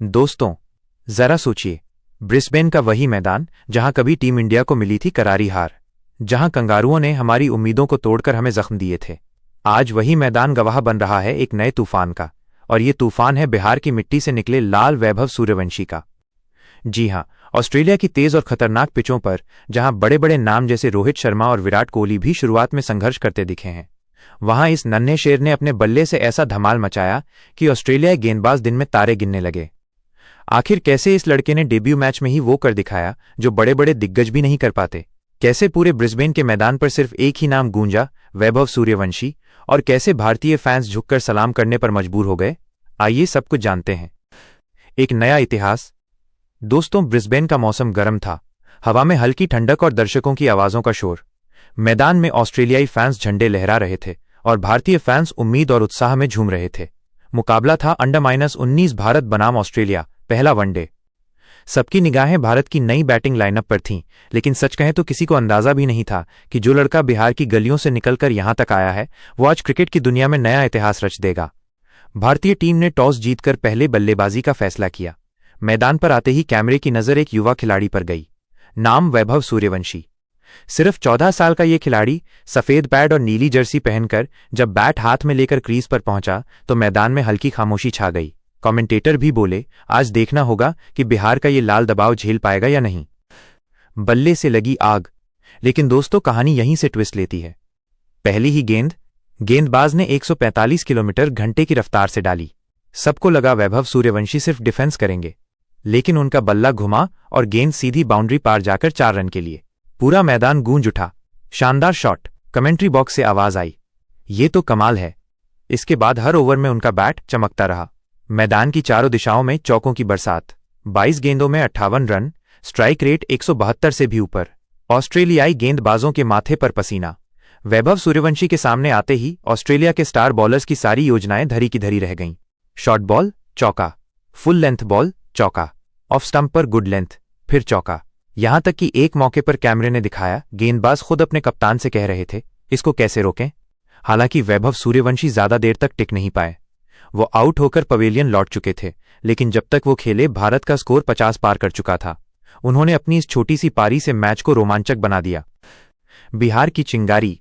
दोस्तों, जरा सोचिए, ब्रिस्बेन का वही मैदान जहां कभी टीम इंडिया को मिली थी करारी हार, जहां कंगारुओं ने हमारी उम्मीदों को तोड़कर हमें जख्म दिए थे। आज वही मैदान गवाह बन रहा है एक नए तूफान का, और ये तूफान है बिहार की मिट्टी से निकले लाल वैभव सूर्यवंशी का। जी हां, ऑस्ट्रेलिया की तेज और खतरनाक पिचों पर जहां बड़े बड़े नाम जैसे रोहित शर्मा और विराट कोहली भी शुरुआत में संघर्ष करते दिखे हैं, वहां इस नन्हे शेर ने अपने बल्ले से ऐसा धमाल मचाया कि ऑस्ट्रेलियाई गेंदबाज दिन में तारे गिनने लगे। आखिर कैसे इस लड़के ने डेब्यू मैच में ही वो कर दिखाया जो बड़े बड़े दिग्गज भी नहीं कर पाते? कैसे पूरे ब्रिस्बेन के मैदान पर सिर्फ एक ही नाम गूंजा, वैभव सूर्यवंशी, और कैसे भारतीय फैंस झुककर सलाम करने पर मजबूर हो गए? आइए सब कुछ जानते हैं। एक नया इतिहास। दोस्तों, ब्रिस्बेन का मौसम गर्म था, हवा में हल्की ठंडक और दर्शकों की आवाजों का शोर। मैदान में ऑस्ट्रेलियाई फैंस झंडे लहरा रहे थे और भारतीय फैंस उम्मीद और उत्साह में झूम रहे थे। मुकाबला था अंडर-19 भारत बनाम ऑस्ट्रेलिया, पहला वनडे। सबकी निगाहें भारत की नई बैटिंग लाइनअप पर थीं, लेकिन सच कहें तो किसी को अंदाजा भी नहीं था कि जो लड़का बिहार की गलियों से निकलकर यहां तक आया है, वो आज क्रिकेट की दुनिया में नया इतिहास रच देगा। भारतीय टीम ने टॉस जीतकर पहले बल्लेबाजी का फैसला किया। मैदान पर आते ही कैमरे की नजर एक युवा खिलाड़ी पर गई। नाम वैभव सूर्यवंशी। सिर्फ 14 साल का ये खिलाड़ी सफेद पैड और नीली जर्सी पहनकर जब बैट हाथ में लेकर क्रीज पर पहुंचा तो मैदान में हल्की खामोशी छा गई। कमेंटेटर भी बोले, आज देखना होगा कि बिहार का ये लाल दबाव झेल पाएगा या नहीं। बल्ले से लगी आग। लेकिन दोस्तों, कहानी यहीं से ट्विस्ट लेती है। पहली ही गेंदबाज ने 145 किलोमीटर घंटे की रफ्तार से डाली। सबको लगा वैभव सूर्यवंशी सिर्फ डिफेंस करेंगे, लेकिन उनका बल्ला घुमा और गेंद सीधी बाउंड्री पार जाकर 4 रन के लिए। पूरा मैदान गूंज उठा। शानदार शॉट। कमेंट्री बॉक्स से आवाज आई, ये तो कमाल है। इसके बाद हर ओवर में उनका बैट चमकता रहा। मैदान की चारों दिशाओं में चौकों की बरसात। 22 गेंदों में 58 रन, स्ट्राइक रेट 172 से भी ऊपर। ऑस्ट्रेलियाई गेंदबाजों के माथे पर पसीना। वैभव सूर्यवंशी के सामने आते ही ऑस्ट्रेलिया के स्टार बॉलर्स की सारी योजनाएं धरी की धरी रह गईं। शॉर्ट बॉल चौका, फुल लेंथ बॉल चौका, ऑफ स्टंप पर गुड लेंथ, फिर चौका। यहां तक कि एक मौके पर कैमरे ने दिखाया गेंदबाज खुद अपने कप्तान से कह रहे थे, इसको कैसे रोकें। हालांकि वैभव सूर्यवंशी ज्यादा देर तक टिक नहीं पाए। वो आउट होकर पवेलियन लौट चुके थे, लेकिन जब तक वो खेले भारत का स्कोर 50 पार कर चुका था। उन्होंने अपनी इस छोटी सी पारी से मैच को रोमांचक बना दिया। बिहार की चिंगारी।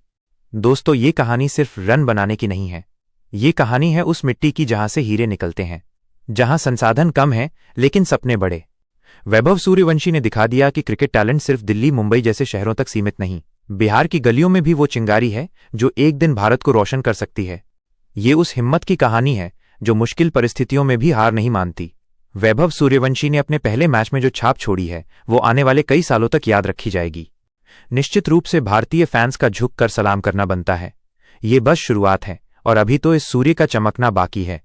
दोस्तों, ये कहानी सिर्फ रन बनाने की नहीं है। ये कहानी है उस मिट्टी की जहां से हीरे निकलते हैं, जहां संसाधन कम है लेकिन सपने बड़े। वैभव सूर्यवंशी ने दिखा दिया कि क्रिकेट टैलेंट सिर्फ दिल्ली मुंबई जैसे शहरों तक सीमित नहीं। बिहार की गलियों में भी वो चिंगारी है जो एक दिन भारत को रोशन कर सकती है। ये उस हिम्मत की कहानी है जो मुश्किल परिस्थितियों में भी हार नहीं मानती। वैभव सूर्यवंशी ने अपने पहले मैच में जो छाप छोड़ी है, वो आने वाले कई सालों तक याद रखी जाएगी। निश्चित रूप से भारतीय फैंस का झुक कर सलाम करना बनता है। ये बस शुरुआत है और अभी तो इस सूर्य का चमकना बाकी है।